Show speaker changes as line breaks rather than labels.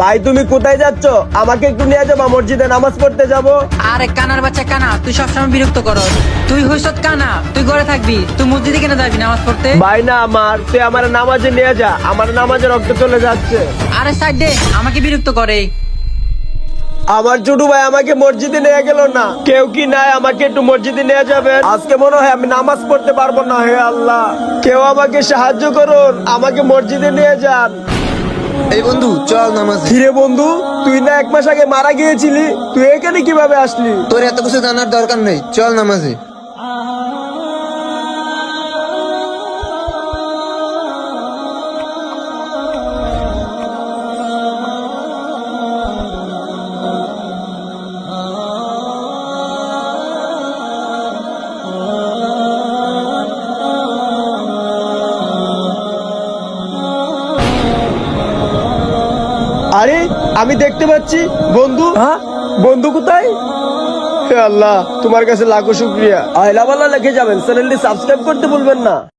ভাই তুমি কোথায় যাচ্ছ? আমাকে একটু নিয়ে যাবা, মসজিদে নামাজ পড়তে যাব।
আরে কানার বাচ্চা কানা, তুই সবসময় বিরক্ত করস। তুই হইছ কানা, তুই ঘরে থাকবি, তুই মসজিদে কেন যাবি নামাজ পড়তে?
ভাই না আমার, তুই আমার নামাজে নিয়ে যা, আমার নামাজে রক্ত চলে যাচ্ছে।
আরে সাইড দে, আমাকে বিরক্ত করে।
আমার ছোট ভাই আমাকে মসজিদে নিয়ে গেল না, কেউ কি নাই আমাকে একটু মসজিদে নিয়ে যাবেন? আজকে মনে হয় আমি নামাজ পড়তে পারবো না। হে আল্লাহ, কেউ আমাকে সাহায্য করুন, আমাকে মসজিদে নিয়ে যান।
এই বন্ধু চল নামাজে।
কিরে বন্ধু, তুই না 1 মাস আগে মারা গিয়েছিলি, তুই এখানে কিভাবে আসলি?
তোর এত কিছু জানার দরকার নেই, চল নামাজে।
আরে আমি দেখতে পাচ্ছি বন্ধু। হ্যাঁ, বন্ধু কোথায়? হে আল্লাহ, তোমার কাছে লাখো শুকরিয়া। আল্লাহ লিখে যাবেন, চ্যানেলটি সাবস্ক্রাইব করতে ভুলবেন না।